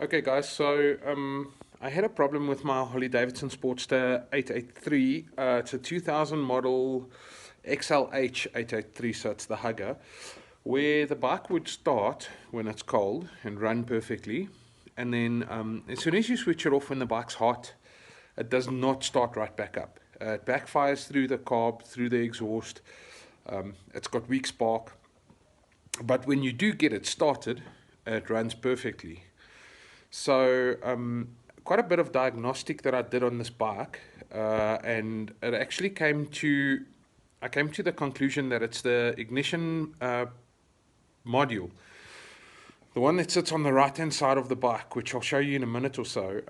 Okay guys, so I had a problem with my Harley Davidson Sportster 883. It's a 2000 model XL883, so it's the hugger, where the bike would start when it's cold and run perfectly, and then as soon as you switch it off when the bike's hot, it does not start right back up. It backfires through the carb, through the exhaust. It's got weak spark, but when you do get it started, it runs perfectly. So quite a bit of diagnostic that I did on this bike, and it actually I came to the conclusion that it's the ignition module, the one that sits on the right hand side of the bike, which I'll show you in a minute or so.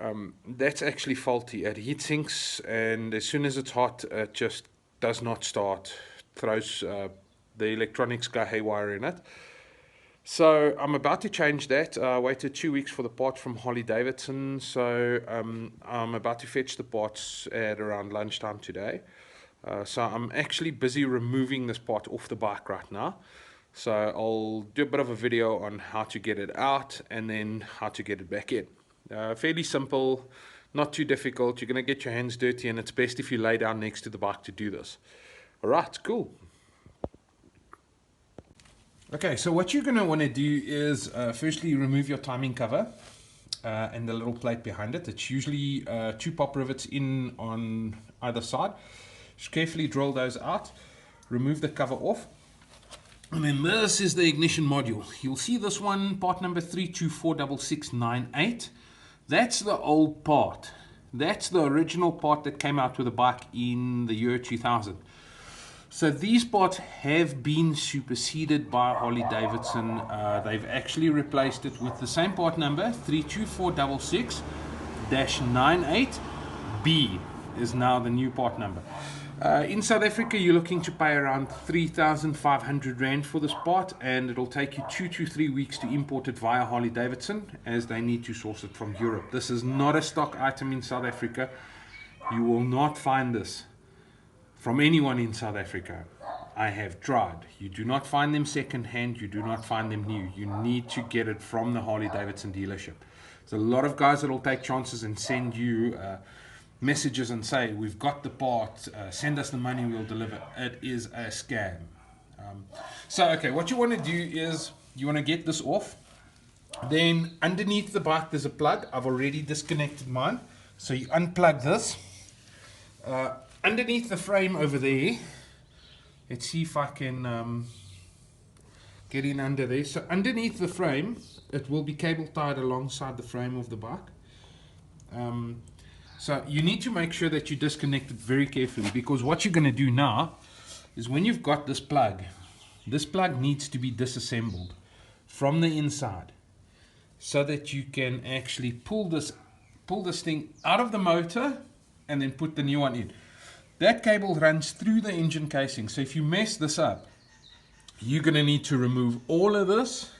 That's actually faulty. It heat sinks, and as soon as it's hot, it just does not start. Throws the electronics go haywire in it. So I'm about to change that. I waited 2 weeks for the part from Harley Davidson, so I'm about to fetch the parts at around lunchtime today. So I'm actually busy removing this part off the bike right now. So I'll do a bit of a video on how to get it out and then how to get it back in. Fairly simple, not too difficult. You're going to get your hands dirty, and it's best if you lay down next to the bike to do this. Alright, cool. Okay, so what you're going to want to do is firstly remove your timing cover and the little plate behind it. It's usually 2 pop rivets in on either side. Just carefully drill those out, remove the cover off, and then this is the ignition module. You'll see this one, part number 3246698. That's the old part. That's the original part that came out with the bike in the year 2000. So these parts have been superseded by Harley Davidson. They've actually replaced it with the same part number, 32466-98B is now the new part number. In South Africa, you're looking to pay around 3,500 Rand for this part, and it'll take you 2 to 3 weeks to import it via Harley Davidson, as they need to source it from Europe. This is not a stock item in South Africa. You will not find this from anyone in South Africa. I have tried. You do not find them second hand. You do not find them new. You need to get it from the Harley Davidson dealership. There's a lot of guys that will take chances and send you messages and say, we've got the part, send us the money, we'll deliver. It is a scam. Okay, what you want to do is you want to get this off. Then underneath the bike there's a plug. I've already disconnected mine. So you unplug this. Underneath the frame over there, let's see if I can get in under there. So underneath the frame, it will be cable tied alongside the frame of the bike. So you need to make sure that you disconnect it very carefully, because what you're going to do now is when you've got this plug needs to be disassembled from the inside so that you can actually pull this thing out of the motor and then put the new one in. That cable runs through the engine casing, so if you mess this up, you're going to need to remove all of this,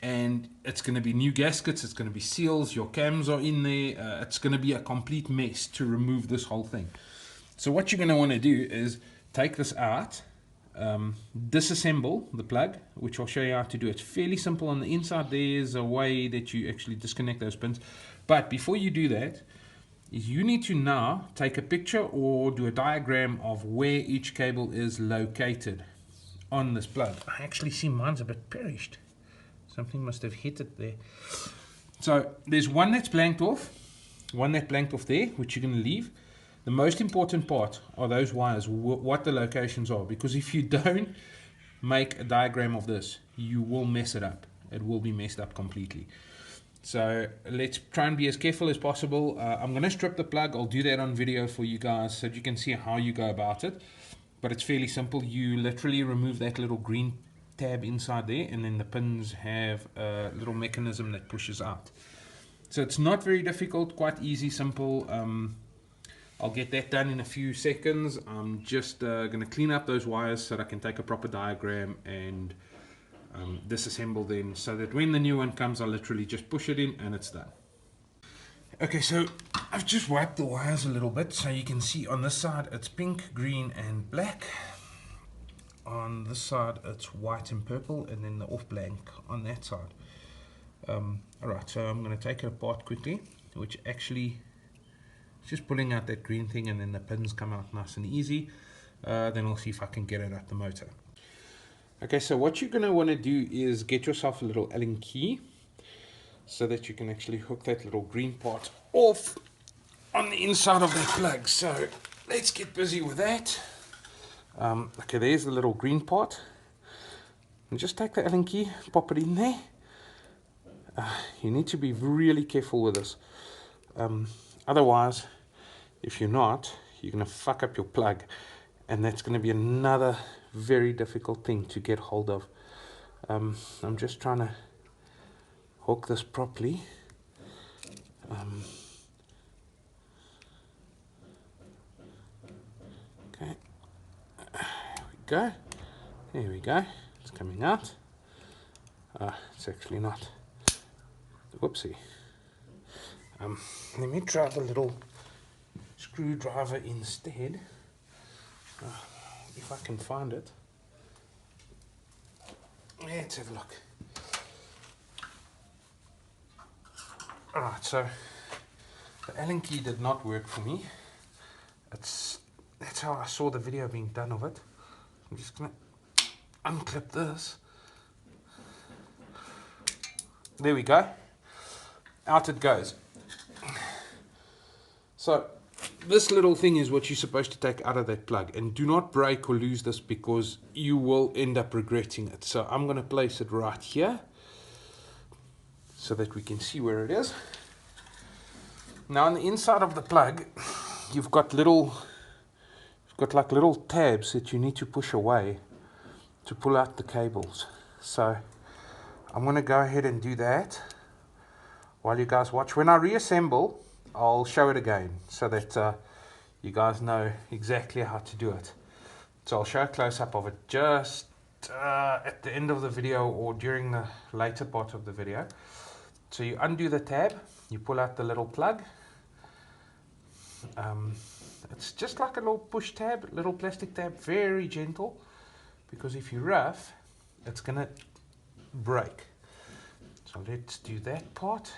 and it's going to be new gaskets, it's going to be seals, your cams are in there, it's going to be a complete mess to remove this whole thing. So what you're going to want to do is take this out, disassemble the plug, which I'll show you how to do. It's fairly simple. On the inside there's a way that you actually disconnect those pins, but before you do that, you need to now take a picture or do a diagram of where each cable is located on this plug. I actually see mine's a bit perished. Something must have hit it there. So there's one that's blanked off, there, which you're going to leave. The most important part are those wires, what the locations are, because if you don't make a diagram of this, you will mess it up. It will be messed up completely. So let's try and be as careful as possible. I'm going to strip the plug. I'll do that on video for you guys so that you can see how you go about it. But it's fairly simple. You literally remove that little green tab inside there, and then the pins have a little mechanism that pushes out. So it's not very difficult, quite easy, simple. I'll get that done in a few seconds. I'm just going to clean up those wires so that I can take a proper diagram and disassemble them, so that when the new one comes, I'll literally just push it in and it's done. Okay, so I've just wiped the wires a little bit, so you can see on this side it's pink, green and black. On this side it's white and purple, and then the off blank on that side. Alright, so I'm going to take it apart quickly, which actually is just pulling out that green thing, and then the pins come out nice and easy. Then we'll see if I can get it at the motor. Okay, so what you're going to want to do is get yourself a little Allen key so that you can actually hook that little green part off on the inside of that plug. So let's get busy with that. Okay, there's the little green part. And just take the Allen key, pop it in there. You need to be really careful with this. Otherwise, if you're not, you're going to fuck up your plug. And that's going to be another very difficult thing to get hold of. I'm just trying to hook this properly. Okay, there we go. There we go. It's coming out. It's actually not. Whoopsie. Let me try the little screwdriver instead. If I can find it. Let's have a look. Alright, so the Allen key did not work for me. That's how I saw the video being done of it. I'm just going to unclip this. There we go. Out it goes. So this little thing is what you're supposed to take out of that plug, and do not break or lose this because you will end up regretting it. So I'm going to place it right here so that we can see where it is. Now on the inside of the plug you've got like little tabs that you need to push away to pull out the cables. So I'm going to go ahead and do that while you guys watch. When I reassemble, I'll show it again so that you guys know exactly how to do it. So I'll show a close-up of it just at the end of the video or during the later part of the video. So you undo the tab, you pull out the little plug. It's just like a little push tab, little plastic tab, very gentle, because if you're rough, it's gonna break. So let's do that part.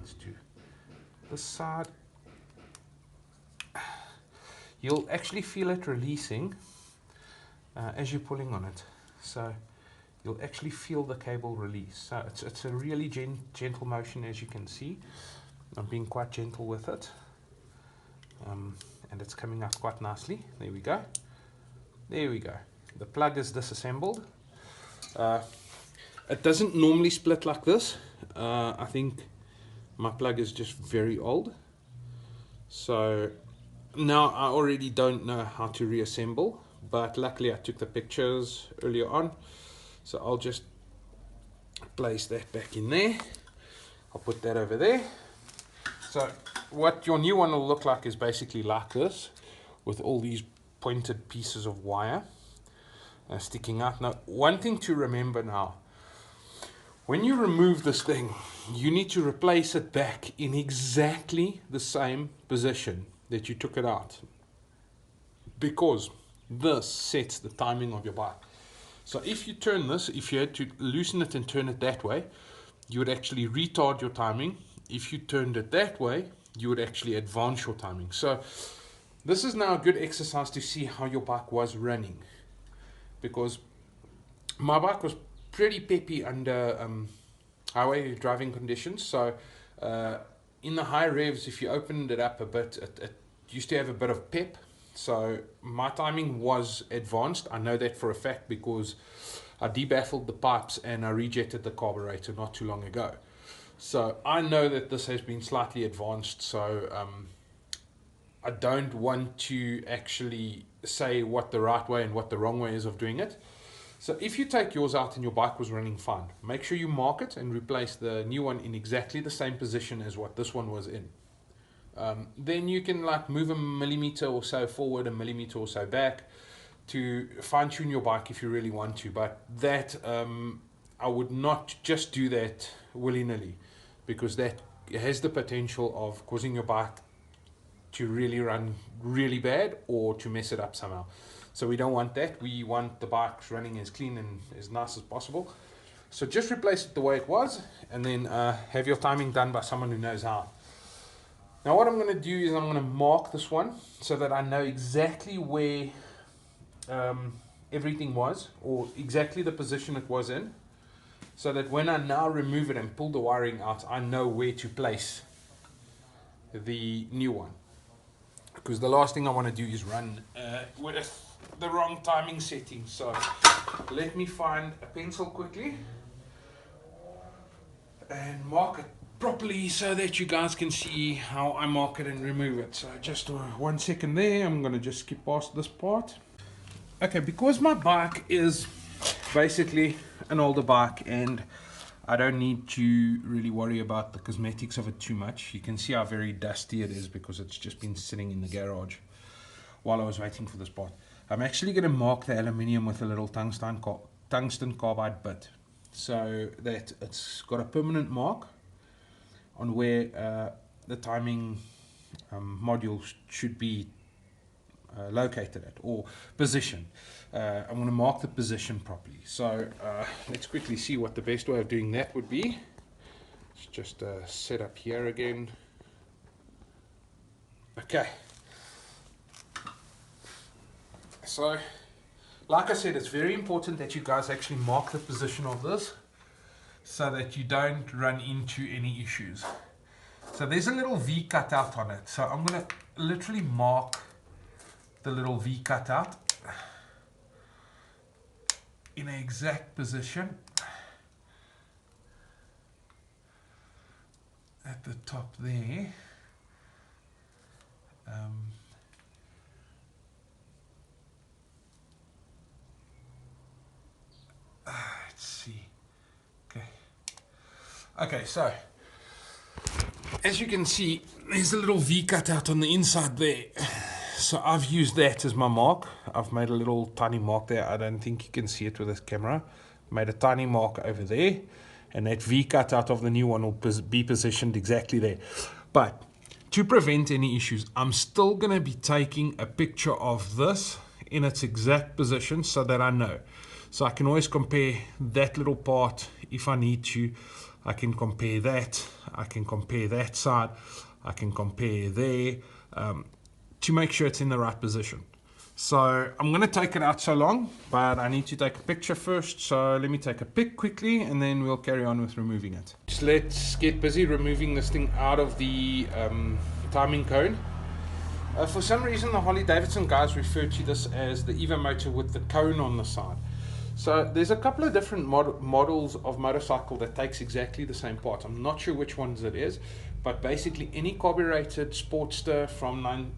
Let's do this side. You'll actually feel it releasing as you're pulling on it. So you'll actually feel the cable release. So it's a really gentle motion, as you can see. I'm being quite gentle with it. And it's coming out quite nicely. There we go. There we go. The plug is disassembled. It doesn't normally split like this. I think my plug is just very old. So now I already don't know how to reassemble, but luckily I took the pictures earlier on. So I'll just place that back in there. I'll put that over there. So what your new one will look like is basically like this, with all these pointed pieces of wire sticking out. Now, one thing to remember now, when you remove this thing, you need to replace it back in exactly the same position that you took it out, because this sets the timing of your bike. So if you turn this, if you had to loosen it and turn it that way, you would actually retard your timing. If you turned it that way, you would actually advance your timing. So this is now a good exercise to see how your bike was running, because my bike was pretty peppy under highway driving conditions. So in the high revs, if you opened it up a bit, it used to have a bit of pep. So my timing was advanced. I know that for a fact because I debaffled the pipes and I rejected the carburetor not too long ago. So I know that this has been slightly advanced. So I don't want to actually say what the right way and what the wrong way is of doing it. So if you take yours out and your bike was running fine, make sure you mark it and replace the new one in exactly the same position as what this one was in. Then you can like move a millimeter or so forward, a millimeter or so back to fine tune your bike if you really want to. But that I would not just do that willy-nilly, because that has the potential of causing your bike to really run really bad or to mess it up somehow. So we don't want that. We want the bikes running as clean and as nice as possible. So just replace it the way it was, and then have your timing done by someone who knows how. Now what I'm going to do is I'm going to mark this one so that I know exactly where everything was, or exactly the position it was in, so that when I now remove it and pull the wiring out, I know where to place the new one. Because the last thing I want to do is run with the wrong timing setting. So let me find a pencil quickly and mark it properly so that you guys can see how I mark it and remove it. So just 1 second there. I'm going to just skip past this part. Okay, because my bike is basically an older bike and I don't need to really worry about the cosmetics of it too much. You can see how very dusty it is because it's just been sitting in the garage while I was waiting for this part. I'm actually going to mark the aluminium with a little tungsten carbide bit, so that it's got a permanent mark on where the timing module should be located at, or position. I'm going to mark the position properly. So let's quickly see what the best way of doing that would be. Let's just set up here again. Okay. So, like I said, it's very important that you guys actually mark the position of this so that you don't run into any issues. So there's a little V cut out on it. So I'm going to literally mark the little V cut out in an exact position at the top there. Let's see. Okay, so as you can see, there's a little V cut out on the inside there. So I've used that as my mark. I've made a little tiny mark there. I don't think you can see it with this camera. Made a tiny mark over there, and that V cut out of the new one will be positioned exactly there. But to prevent any issues, I'm still going to be taking a picture of this in its exact position so that I know. So I can always compare that little part if I need to. I can compare that. I can compare that side. I can compare there. To make sure it's in the right position. So I'm going to take it out so long, but I need to take a picture first. So let me take a pic quickly and then we'll carry on with removing it. Just let's get busy removing this thing out of the timing cone. For some reason the Harley Davidson guys refer to this as the Evo motor with the cone on the side. So there's a couple of different models of motorcycle that takes exactly the same part. I'm not sure which ones it is, but basically any carbureted Sportster from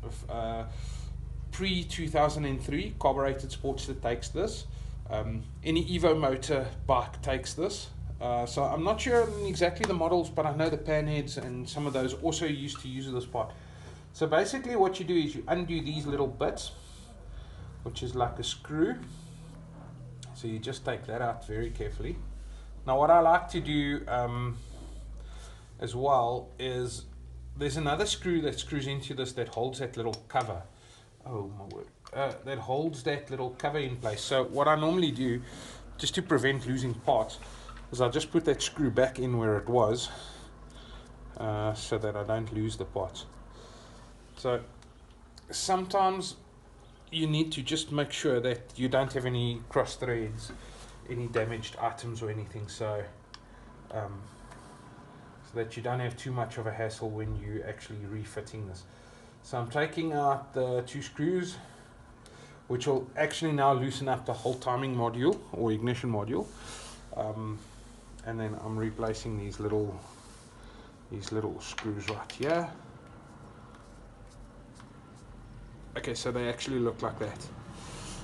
pre-2003 carbureted Sportster takes this. Any Evo motor bike takes this. So I'm not sure exactly the models, but I know the Panheads and some of those also used to use this part. So basically what you do is you undo these little bits, which is like a screw. So you just take that out very carefully. Now what I like to do as well is there's another screw that screws into this that holds that little cover. Oh my word. That holds that little cover in place. So what I normally do, just to prevent losing parts, is I just put that screw back in where it was so that I don't lose the parts. So sometimes you need to just make sure that you don't have any cross threads, any damaged items or anything, so that you don't have too much of a hassle when you actually refitting this. So I'm taking out the two screws, which will actually now loosen up the whole timing module or ignition module, and then I'm replacing these little screws right here. Okay, so they actually look like that.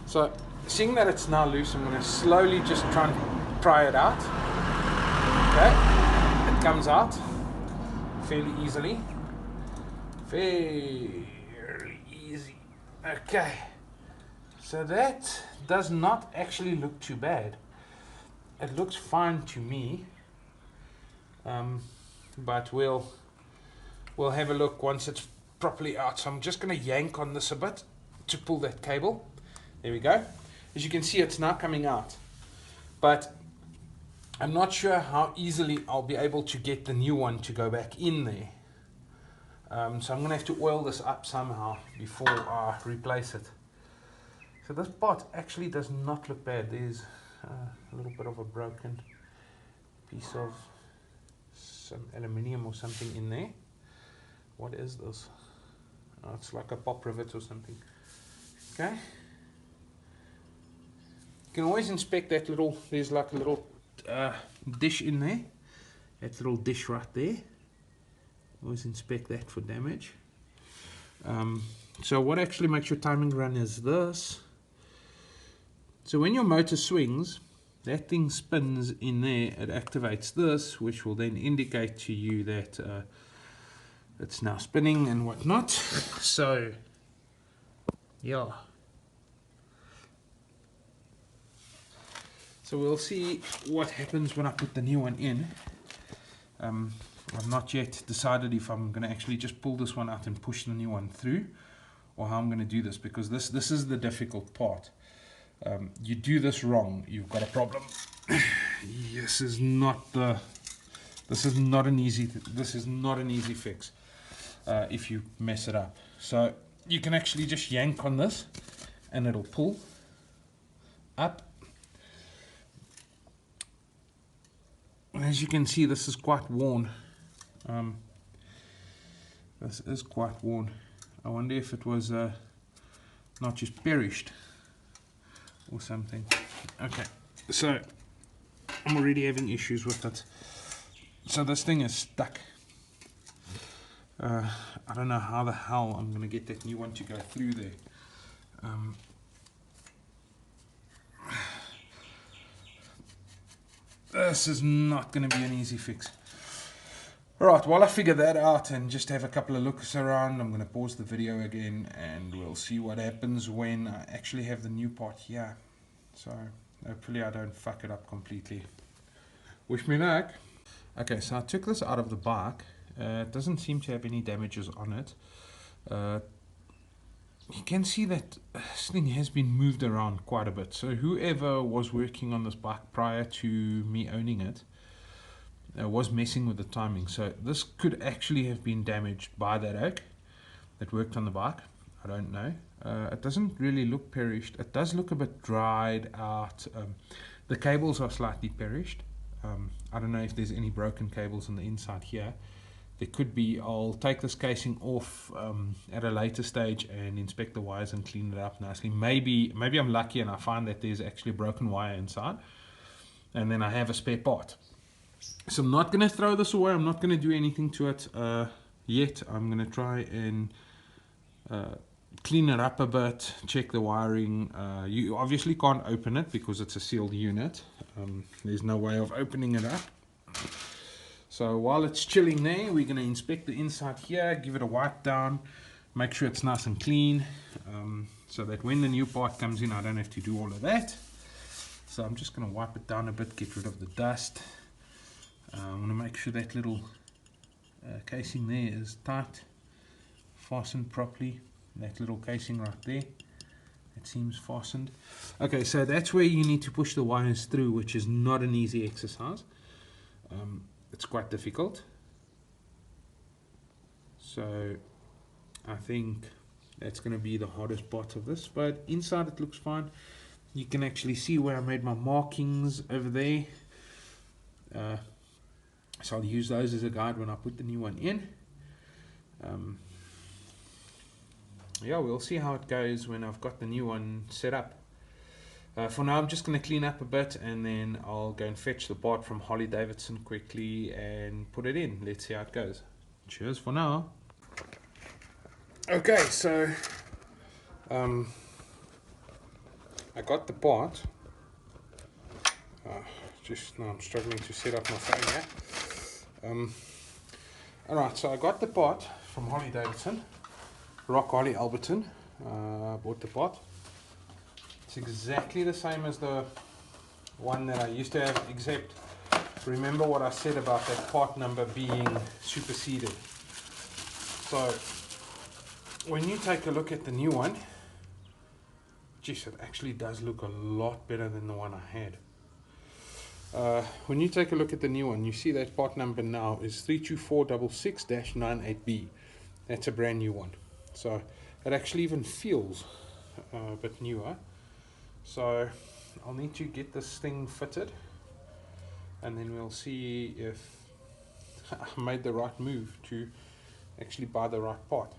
So seeing that it's now loose, I'm going to slowly just try and pry it out. Okay, it comes out fairly easily. Fairly easy. Okay, so that does not actually look too bad. It looks fine to me, but we'll have a look once it's properly out. So I'm just going to yank on this a bit to pull that cable. There we go. As you can see, it's now coming out. But I'm not sure how easily I'll be able to get the new one to go back in there. So I'm going to have to oil this up somehow before I replace it. So this part actually does not look bad. There's a little bit of a broken piece of some aluminium or something in there. What is this? Oh, it's like a pop rivet or something. Okay. You can always inspect that little, there's like a little dish in there. That little dish right there. Always inspect that for damage. So what actually makes your timing run is this. So when your motor swings, that thing spins in there, it activates this, which will then indicate to you that it's now spinning and whatnot. So, yeah. So we'll see what happens when I put the new one in. I've not yet decided if I'm going to actually just pull this one out and push the new one through, or how I'm going to do this, because this is the difficult part. You do this wrong, you've got a problem. This is not an easy fix if you mess it up. So you can actually just yank on this and it'll pull up. As you can see, this is quite worn. This is quite worn. I wonder if it was not just perished or something. Okay, so I'm already having issues with it. So this thing is stuck. I don't know how the hell I'm going to get that new one to go through there. This is not going to be an easy fix. Alright, while I figure that out and just have a couple of looks around, I'm going to pause the video again and we'll see what happens when I actually have the new part here. So hopefully I don't fuck it up completely. Wish me luck. Okay, so I took this out of the bike. It doesn't seem to have any damages on it. You can see that this thing has been moved around quite a bit. So whoever was working on this bike prior to me owning it was messing with the timing. So this could actually have been damaged by that oak that worked on the bike. I don't know. It doesn't really look perished. It does look a bit dried out. The cables are slightly perished. I don't know if there's any broken cables on the inside here. There could be. I'll take this casing off at a later stage and inspect the wires and clean it up nicely. Maybe I'm lucky and I find that there's actually a broken wire inside, and then I have a spare part. So I'm not going to throw this away. I'm not going to do anything to it yet. I'm going to try and clean it up a bit, check the wiring. You obviously can't open it because it's a sealed unit. There's no way of opening it up. So while it's chilling there, we're going to inspect the inside here, give it a wipe down, make sure it's nice and clean, so that when the new part comes in I don't have to do all of that. So I'm just going to wipe it down a bit, get rid of the dust. I'm going to make sure that little casing there is tight, fastened properly. That little casing right there, it seems fastened. Okay, so that's where you need to push the wires through, which is not an easy exercise. It's quite difficult. So I think that's going to be the hardest part of this, but inside it looks fine. You can actually see where I made my markings over there. So I'll use those as a guide when I put the new one in. Yeah, we'll see how it goes when I've got the new one set up. For now, I'm just going to clean up a bit and then I'll go and fetch the part from Harley Davidson quickly and put it in. Let's see how it goes. Cheers for now. Okay, so I got the part. Just now I'm struggling to set up my phone here. Alright, so I got the part from Harley Davidson. Rock Harley Alberton. Bought the part. It's exactly the same as the one that I used to have, except remember what I said about that part number being superseded. So when you take a look at the new one, geez, it actually does look a lot better than the one I had. When you take a look at the new one, you see that part number now is 32466-98B. That's a brand new one. So it actually even feels a bit newer. So I'll need to get this thing fitted, and then we'll see if I made the right move to actually buy the right part.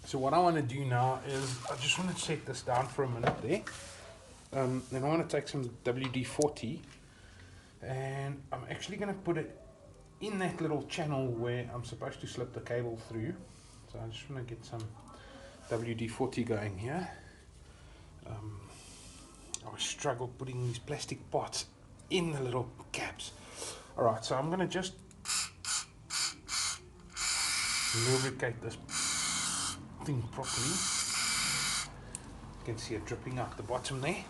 So what I want to do now is I just want to set this down for a minute there. Then I want to take some WD-40, and I'm actually going to put it in that little channel where I'm supposed to slip the cable through. So I just want to get some WD-40 going here. I always struggle putting these plastic parts in the little caps. Alright, so I'm going to just lubricate this thing properly. You can see it dripping out the bottom there.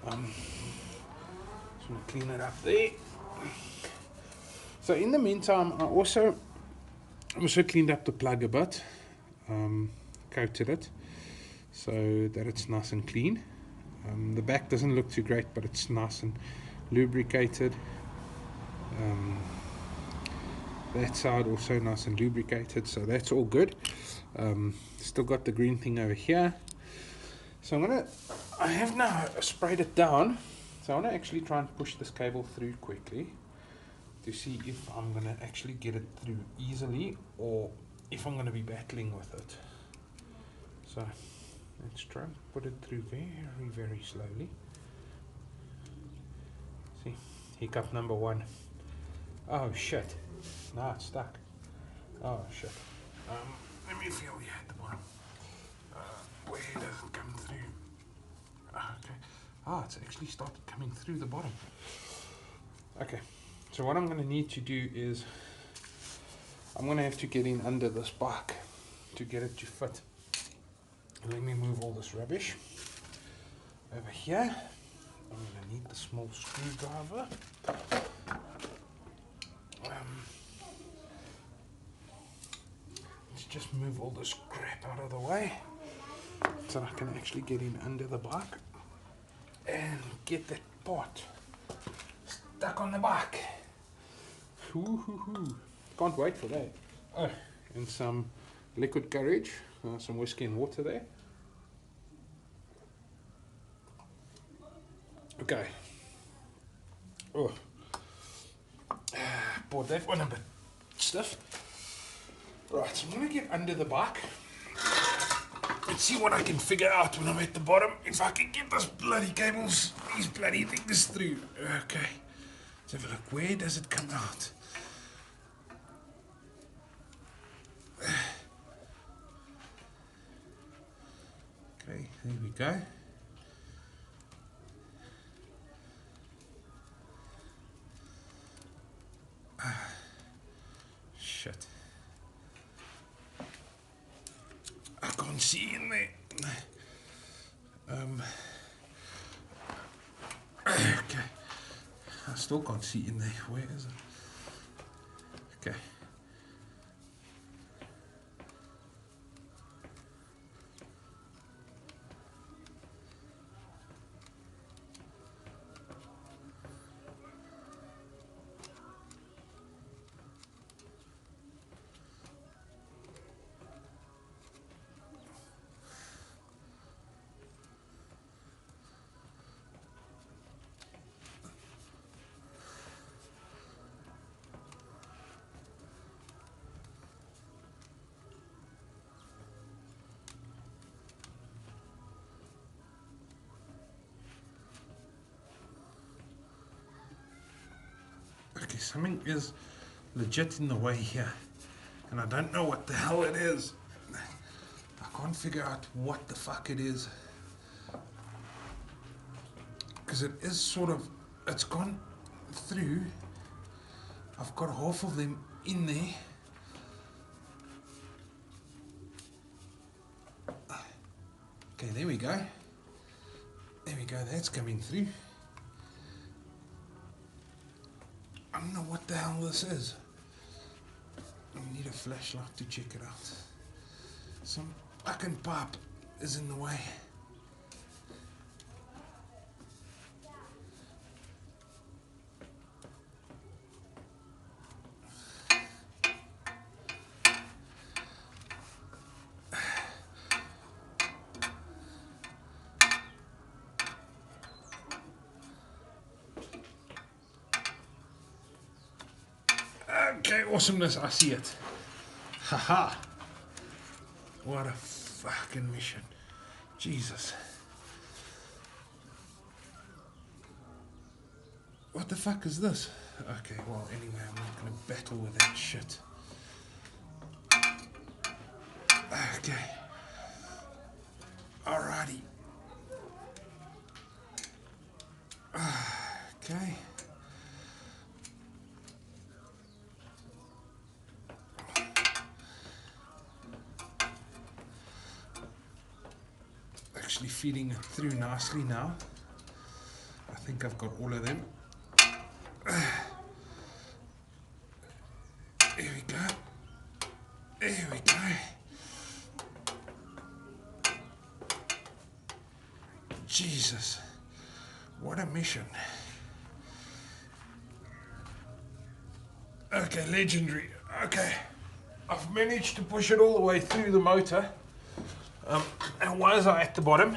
Just want to clean it up there. So in the meantime, I also cleaned up the plug a bit, coated it so that it's nice and clean. The back doesn't look too great, but it's nice and lubricated. That side also nice and lubricated, so that's all good. Still got the green thing over here. So I have now sprayed it down. So I want to actually try and push this cable through quickly to see if I'm going to actually get it through easily or if I'm going to be battling with it. So let's try and put it through very, very slowly. See, hiccup number 1. Oh shit, now it's stuck. Oh shit. Let me feel here at the bottom. Where does it come through? Okay. It's actually started coming through the bottom. Okay, so what I'm going to need to do is I'm going to have to get in under this bike to get it to fit. Let me move all this rubbish over here. I'm going to need the small screwdriver. Let's just move all this crap out of the way so I can actually get in under the bike and get that part stuck on the bike. Can't wait for that. Oh, and some liquid courage, some whiskey and water there. Okay. Oh, poured that one a bit stiff. Right, so I'm going to get under the bike and see what I can figure out when I'm at the bottom. If I can get these bloody cables, these bloody things through. Okay, let's have a look. Where does it come out? Okay, there we go. Shit. I can't see in there. Okay. I still can't see in there. Where is it? Okay. Okay, something is legit in the way here, and I don't know what the hell it is. I can't figure out what the fuck it is, because it is sort of, it's gone through. I've got half of them in there. Okay, there we go. There we go, that's coming through. I don't know what the hell this is. We need a flashlight to check it out. Some fucking pipe is in the way. Okay, awesomeness, I see it. Haha. What a fucking mission. Jesus. What the fuck is this? Okay, well, anyway, I'm not gonna battle with that shit. Okay. Alrighty. Okay. Actually feeding it through nicely now. I think I've got all of them. There we go. There we go. Jesus. What a mission. Okay, legendary. Okay. I've managed to push it all the way through the motor. And why is I at the bottom?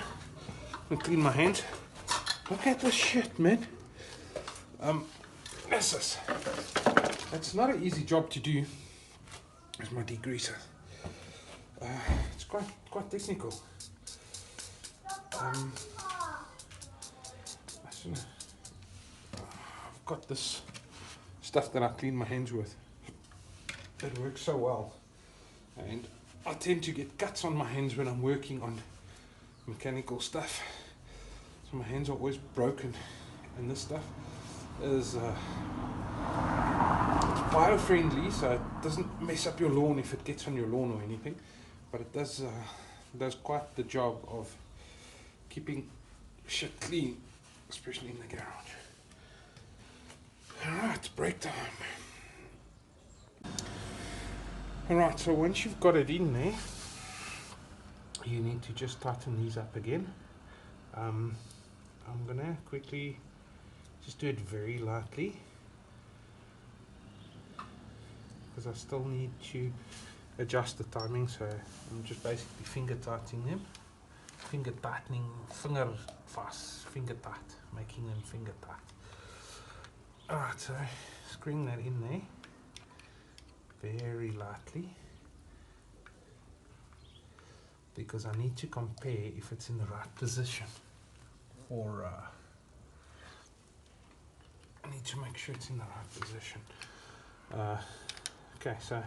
And clean my hands. Look at this shit, man. This is. It's not an easy job to do. There's my degreaser. It's quite technical. I've got this stuff that I clean my hands with. It works so well. And I tend to get cuts on my hands when I'm working on mechanical stuff. So my hands are always broken. And this stuff is it's bio-friendly, so it doesn't mess up your lawn if it gets on your lawn or anything. But it does quite the job of keeping shit clean, especially in the garage. Alright, break time. Alright, so once you've got it in there, you need to just tighten these up again. I'm gonna quickly just do it very lightly, because I still need to adjust the timing, so I'm just basically finger tightening them. Finger fast, finger tight, making them finger tight. Alright, so screwing that in there very lightly, because I need to compare if it's in the right position, or I need to make sure it's in the right position. Okay, so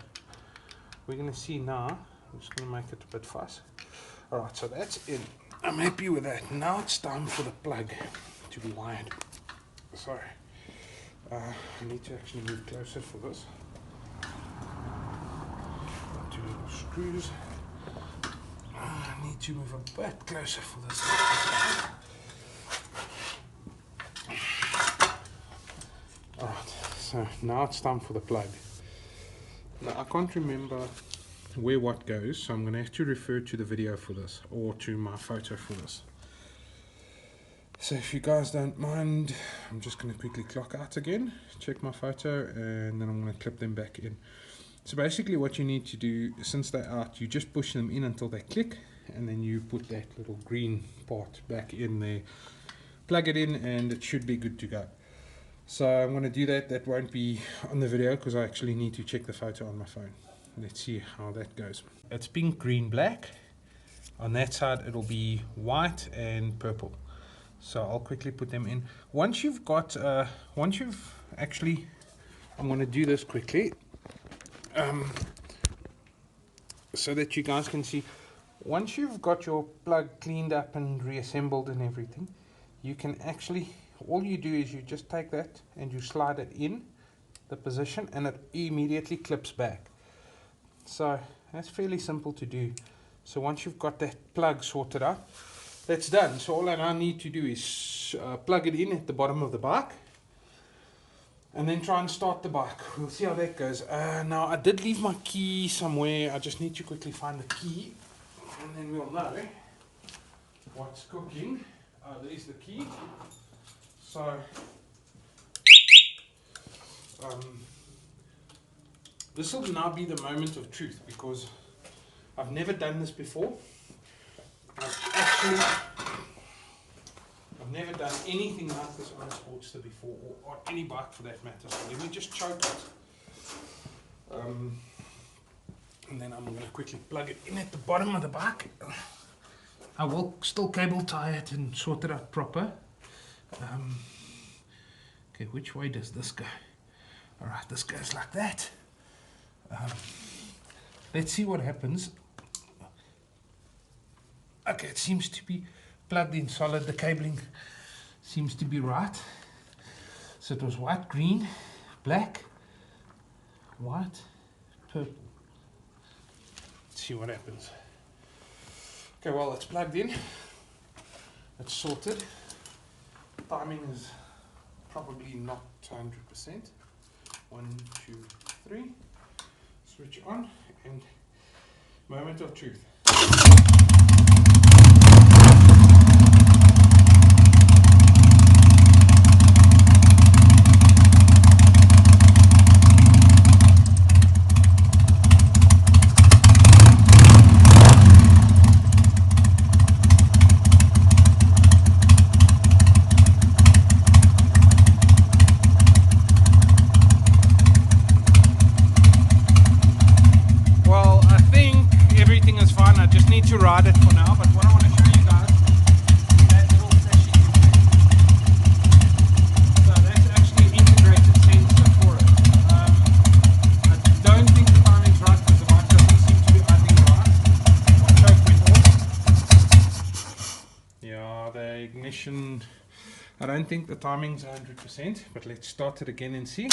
we're going to see now. I'm just going to make it a bit fast. Alright, so that's in. I'm happy with that. Now it's time for the plug to be wired. Sorry. I need to actually move closer for this. Two little screws. I need to move a bit closer for this. Alright, so now it's time for the plug. Now I can't remember where what goes, so I'm going to have to refer to the video for this, or to my photo for this. So if you guys don't mind, I'm just going to quickly clock out again, check my photo, and then I'm going to clip them back in. So basically what you need to do, since they're out, you just push them in until they click, and then you put that little green part back in there, plug it in, and it should be good to go. So I'm going to do that. That won't be on the video because I actually need to check the photo on my phone. Let's see how that goes. It's pink, green, black. On that side it'll be white and purple. So I'll quickly put them in. Once you've got, I'm going to do this quickly, so that you guys can see. Once you've got your plug cleaned up and reassembled and everything, you can actually, all you do is you just take that and you slide it in the position, and it immediately clips back. So that's fairly simple to do. So once you've got that plug sorted out, that's done. So all that I need to do is plug it in at the bottom of the bike, and then try and start the bike. We'll see how that goes. Now I did leave my key somewhere. I just need to quickly find the key, and then we'll know what's cooking. There's the key. So this will now be the moment of truth, because I've never done this before. I've never done anything like this on a Sportster before, or on any bike for that matter. So let me just choke it. And then I'm going to quickly plug it in at the bottom of the bike. I will still cable tie it and sort it out proper. Okay, which way does this go? Alright, this goes like that. Let's see what happens. Okay, it seems to be plugged in solid. The cabling seems to be right. So it was white, green, black, white, purple. Let's see what happens. Okay, well, it's plugged in. It's sorted. Timing is probably not 100%. 1, 2, 3. Switch on and moment of truth. To ride it for now, but what I want to show you guys is that little flashing. So that's actually an integrated sensor for it. I don't think the timing's right because the bike doesn't seem to be idling right. My choke went off. Yeah, the ignition, I don't think the timing's 100%, but let's start it again and see.